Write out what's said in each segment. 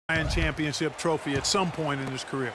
championship trophy at some point in his career.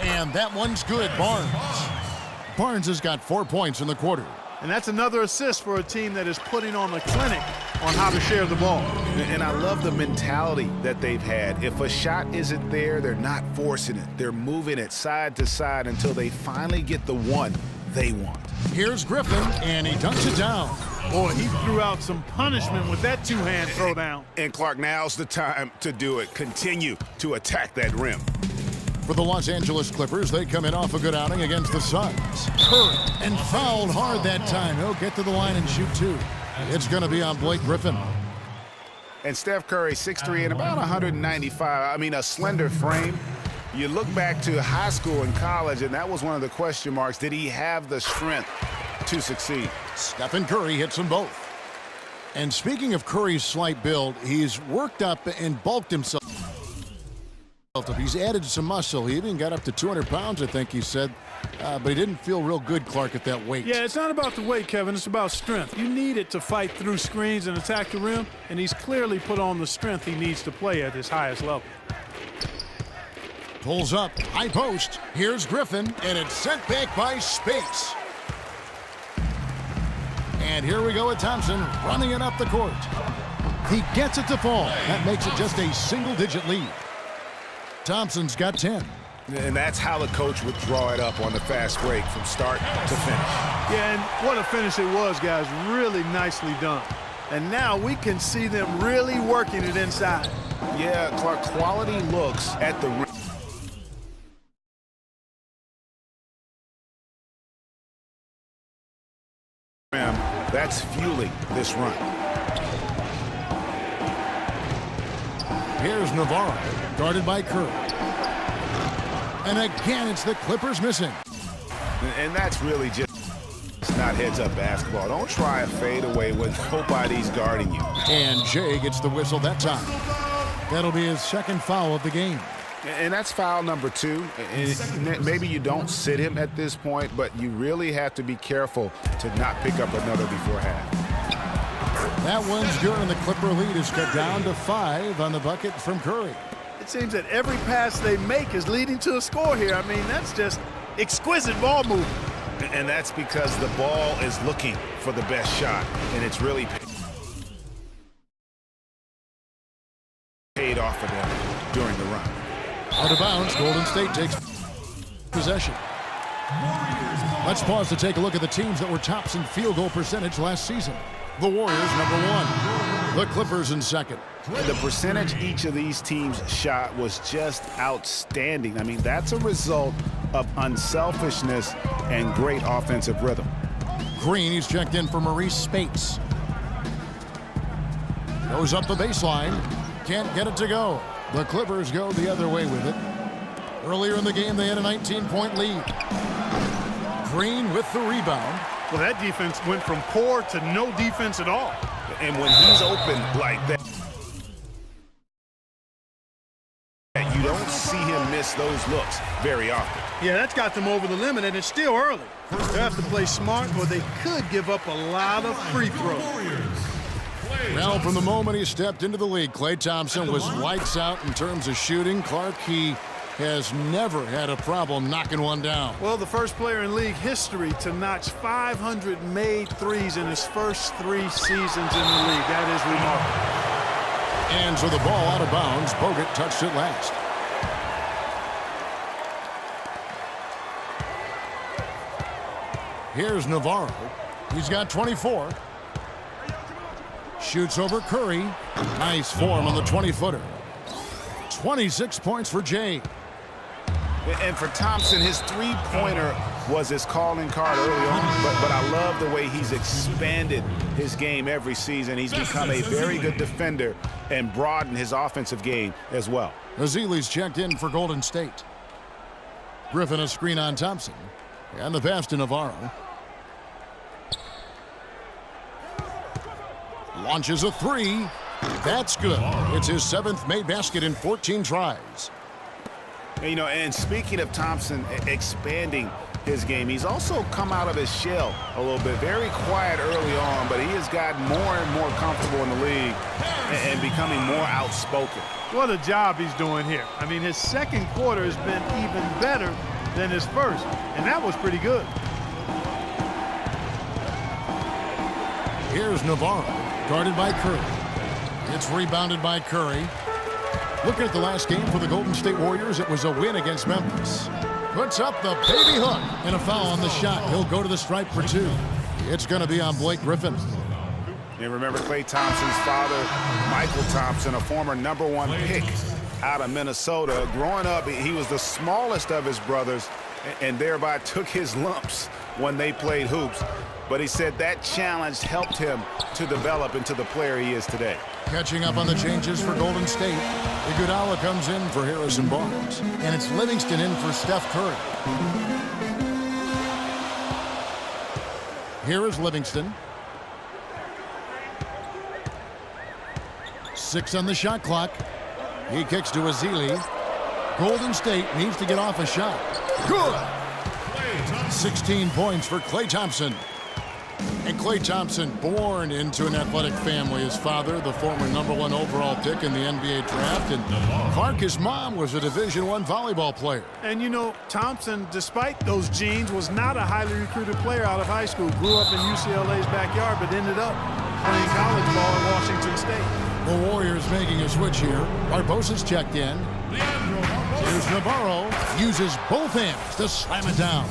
And that one's good. Barnes has got 4 points in the quarter. And that's another assist for a team that is putting on a clinic on how to share the ball. And I love the mentality that they've had. If a shot isn't there, they're not forcing it. They're moving it side to side until they finally get the one they want. Here's Griffin, and he dunks it down. Boy, he threw out some punishment with that two-hand throwdown. And Clark, now's the time to do it. Continue to attack that rim. For the Los Angeles Clippers, they come in off a good outing against the Suns. Curry, and fouled hard that time. He'll get to the line and shoot two. It's going to be on Blake Griffin. And Steph Curry, 6'3" and about 195. I mean, a slender frame. You look back to high school and college, and that was one of the question marks. Did he have the strength to succeed? Stephen Curry hits them both. And speaking of Curry's slight build, he's worked up and bulked himself. He's added some muscle. He even got up to 200 pounds, I think he said. But he didn't feel real good, Clark, at that weight. Yeah, it's not about the weight, Kevin. It's about strength. You need it to fight through screens and attack the rim, and he's clearly put on the strength he needs to play at his highest level. Pulls up, high post. Here's Griffin, and it's sent back by Space. And here we go with Thompson running it up the court. He gets it to fall. That makes it just a single-digit lead. Thompson's got 10. And that's how the coach would draw it up on the fast break from start to finish. Yeah, and what a finish it was, guys. Really nicely done. And now we can see them really working it inside. Yeah, Clark, quality looks at the rim. That's fueling this run. Here's Navarro, guarded by Curry. And again, it's the Clippers missing. And that's really just not heads-up basketball. Don't try a fadeaway when nobody's guarding you. And Jay gets the whistle that time. That'll be his second foul of the game. And that's foul number 2. And maybe you don't sit him at this point, but you really have to be careful to not pick up another before half. That one's good, and the Clipper lead is cut down to 5 on the bucket from Curry. It seems that every pass they make is leading to a score here. I mean, that's just exquisite ball movement. And that's because the ball is looking for the best shot, and it's really paid off for them during the run. Out of bounds, Golden State takes possession. Let's pause to take a look at the teams that were tops in field goal percentage last season. The Warriors, number 1. The Clippers in second. The percentage each of these teams shot was just outstanding. I mean, that's a result of unselfishness and great offensive rhythm. Green, he's checked in for Maurice Spates. Goes up the baseline. Can't get it to go. The Clippers go the other way with it. Earlier in the game, they had a 19-point lead. Green with the rebound. Well, that defense went from poor to no defense at all. And when he's open like that, you don't see him miss those looks very often. Yeah, that's got them over the limit, and it's still early. They have to play smart, or they could give up a lot of free throws. Well, from the moment he stepped into the league, Klay Thompson was lights out in terms of shooting. Clark, he has never had a problem knocking one down. Well, the first player in league history to notch 500 made threes in his first 3 seasons in the league. That is remarkable. And so the ball out of bounds. Bogut touched it last. Here's Navarro. He's got 24. Shoots over Curry. Nice form on the 20-footer. 26 points for Jay. And for Thompson, his three-pointer was his calling card early on, but I love the way he's expanded his game every season. He's become a very good defender and broadened his offensive game as well. Ezeli's checked in for Golden State. Griffin a screen on Thompson. And the pass to Navarro. Launches a 3. That's good. It's his 7th made basket in 14 tries. You know, and speaking of Thompson expanding his game, he's also come out of his shell a little bit. Very quiet early on, but he has gotten more and more comfortable in the league and becoming more outspoken. What a job he's doing here. I mean, his second quarter has been even better than his first, and that was pretty good. Here's Navarro, guarded by Curry. It's rebounded by Curry. Looking at the last game for the Golden State Warriors, it was a win against Memphis. Puts up the baby hook and a foul on the shot. He'll go to the stripe for 2. It's going to be on Blake Griffin. And remember Klay Thompson's father, Michael Thompson, a former #1 pick out of Minnesota. Growing up, he was the smallest of his brothers and thereby took his lumps when they played hoops. But he said that challenge helped him to develop into the player he is today. Catching up on the changes for Golden State, Iguodala comes in for Harrison Barnes, and it's Livingston in for Steph Curry. Here is Livingston. 6 on the shot clock. He kicks to Ezeli. Golden State needs to get off a shot. Good! 16 points for Klay Thompson. And Klay Thompson, born into an athletic family. His father, the former #1 overall pick in the NBA draft. And Clark, his mom, was a Division I volleyball player. And, you know, Thompson, despite those genes, was not a highly recruited player out of high school. Grew up in UCLA's backyard, but ended up playing college ball at Washington State. The Warriors making a switch here. Barbosa's checked in. Here's Navarro. Uses both hands to slam it down.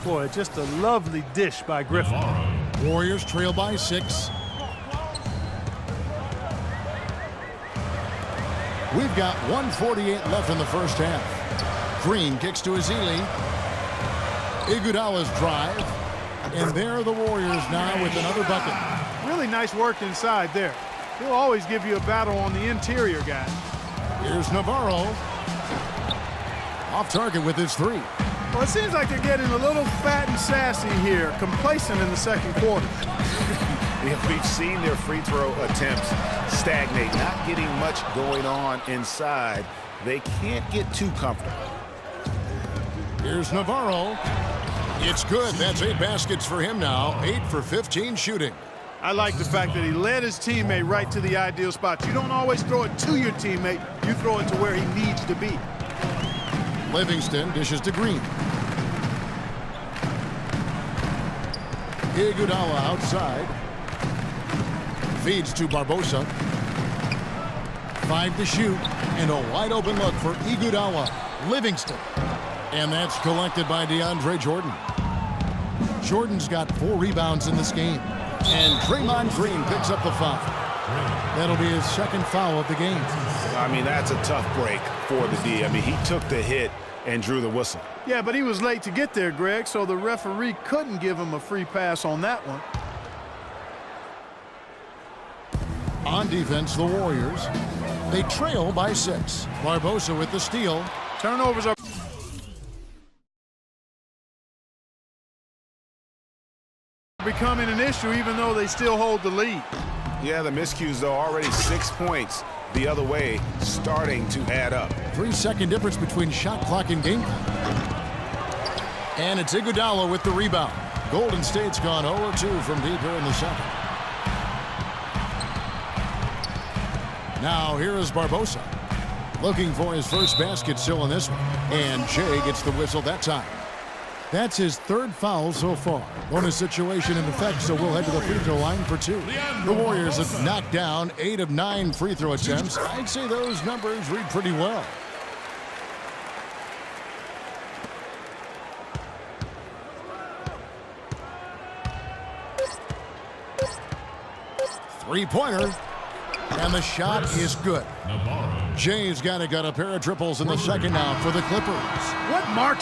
Boy, just a lovely dish by Griffin. Warriors trail by 6. We've got 1:48 left in the first half. Green kicks to Ezeli. Iguodala's drive. And there are the Warriors now with another bucket. Really nice work inside there. He'll always give you a battle on the interior guy. Here's Navarro. Off target with his 3. Well, it seems like they're getting a little fat and sassy here, complacent in the second quarter. We've seen their free throw attempts stagnate, not getting much going on inside. They can't get too comfortable. Here's Navarro. It's good. That's 8 baskets for him now. 8 for 15 shooting. I like the fact that he led his teammate right to the ideal spot. You don't always throw it to your teammate. You throw it to where he needs to be. Livingston dishes to Green. Iguodala outside. Feeds to Barbosa. 5 to shoot. And a wide open look for Iguodala. Livingston. And that's collected by DeAndre Jordan. Jordan's got 4 rebounds in this game. And Draymond Green picks up the foul. That'll be his second foul of the game. I mean, that's a tough break for the D. I mean, he took the hit and drew the whistle. Yeah, but he was late to get there, Greg, so the referee couldn't give him a free pass on that one. On defense, the Warriors. They trail by 6. Barbosa with the steal. Turnovers are becoming an issue even though they still hold the lead. Yeah, the miscues, though, already 6 points the other way, starting to add up. 3-second difference between shot clock and game clock. And it's Iguodala with the rebound. Golden State's gone 0-2 from deep here in the second. Now here is Barbosa. Looking for his first basket still in this one. And Jay gets the whistle that time. That's his 3rd foul so far. Bonus situation in effect, so we'll head to the free throw line for 2. The Warriors have knocked down 8 of 9 free throw attempts. I'd say those numbers read pretty well. Three-pointer. And the shot is good. Jay's got a pair of triples in the second now for the Clippers. What marks